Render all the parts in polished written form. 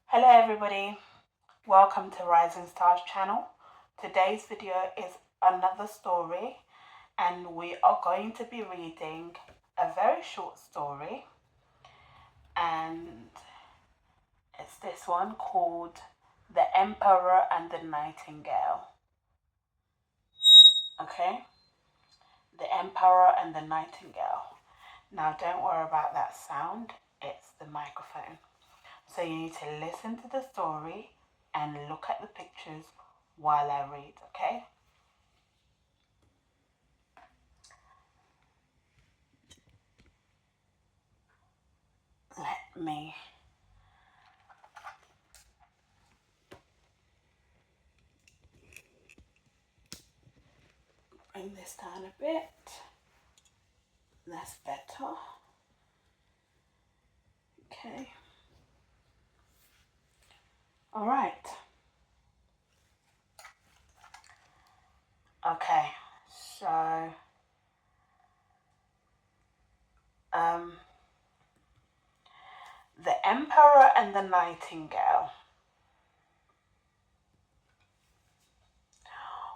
Hello everybody, welcome to Rising Stars channel. Today's video is another story and we are going to be reading a very short story, and it's this one called The Emperor and the Nightingale. Okay, The Emperor and the Nightingale. Now don't worry about that sound, it's the microphone. So you need to listen to the story and look at the pictures while I read, okay? Let me bring this down a bit. That's better. Okay. All right. Okay. So, The Emperor and the Nightingale.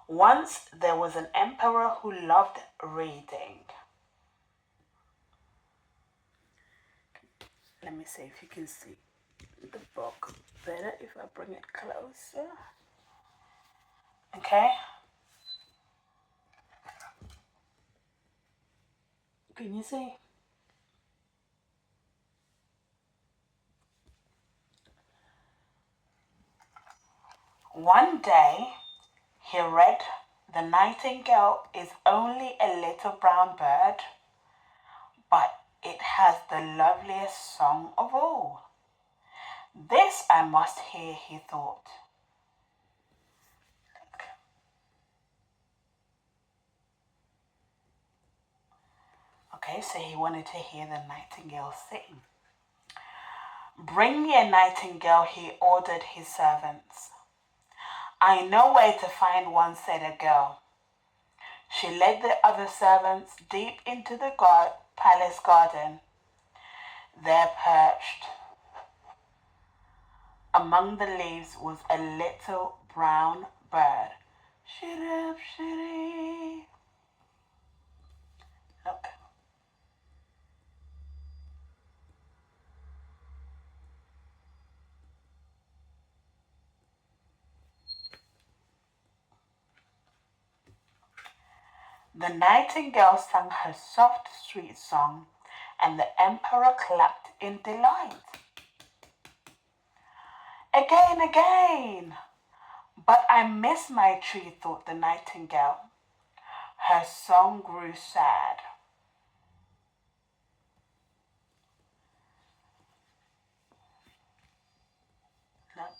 Once there was an emperor who loved reading. Let me see if you can see the book better if I bring it closer. Okay. Can you see? One day, he read, "The nightingale is only a little brown bird, but it has the loveliest song of all. This I must hear," he thought. Okay, so he wanted to hear the nightingale sing. "Bring me a nightingale," he ordered his servants. "I know where to find one," said a girl. She led the other servants deep into the palace garden. There, perched among the leaves, was a little brown bird. Shirip, shirip. Look. The nightingale sang her soft, sweet song, and the emperor clapped in delight. "Again, again!" "But I miss my tree," thought the nightingale. Her song grew sad. Look.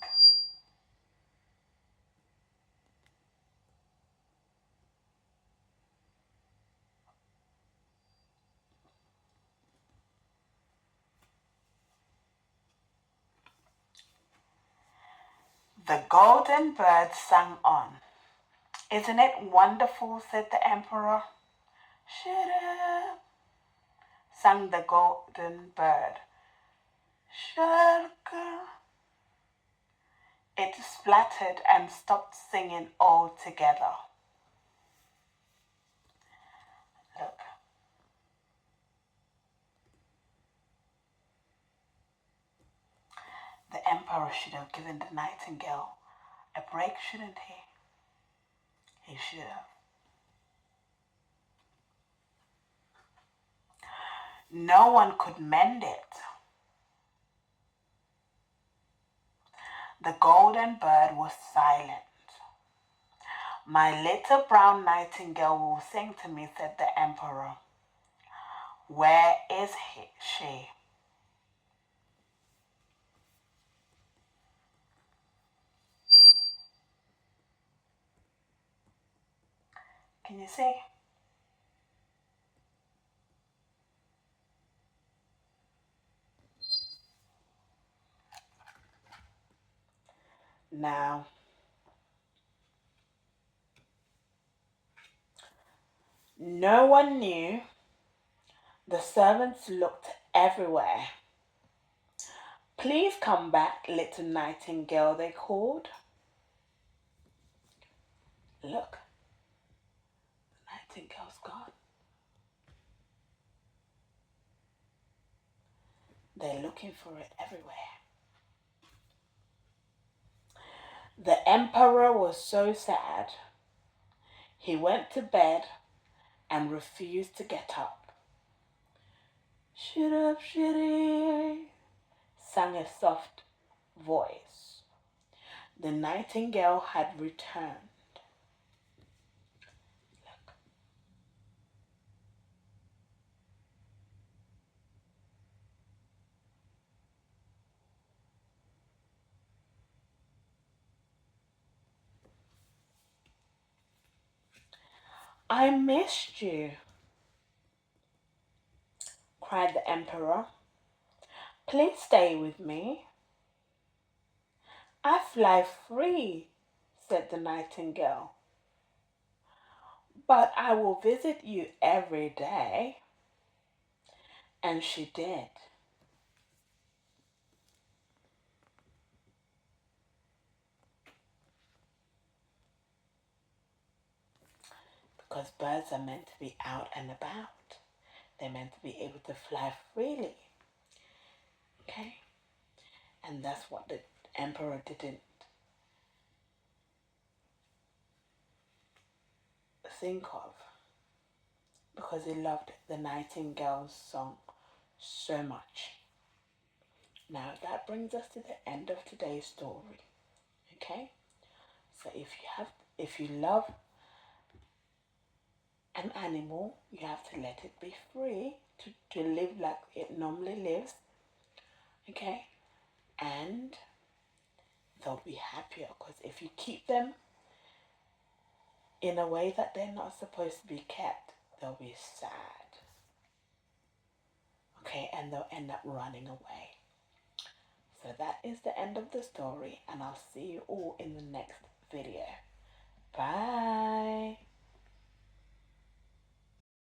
The golden bird sang on. "Isn't it wonderful?" said the emperor. "Shirr," sang the golden bird. "Shirr." It splattered and stopped singing altogether. Look. The emperor should have given the nightingale a break, shouldn't he? He should have. No one could mend it. The golden bird was silent. "My little brown nightingale will sing to me," said the emperor. "Where is she?" Can you see? Now, no one knew. The servants looked everywhere, Please come back, little nightingale, they called. Look, the nightingale's gone. They're looking for it everywhere. The emperor was so sad. He went to bed and refused to get up. Shut up, shitty, sang a soft voice. The nightingale had returned. Look. I missed you, cried the emperor. Please stay with me. I fly free, said the nightingale. But I will visit you every day. And she did. Because birds are meant to be out and about. They're meant to be able to fly freely. Okay? And that's what the emperor didn't think of. Because he loved the nightingale's song so much. Now that brings us to the end of today's story. Okay? So if you love an animal, you have to let it be free to live like it normally lives. Okay? And they'll be happier, because if you keep them in a way that they're not supposed to be kept, they'll be sad. Okay? And they'll end up running away. So that is the end of the story, and I'll see you all in the next video. Bye.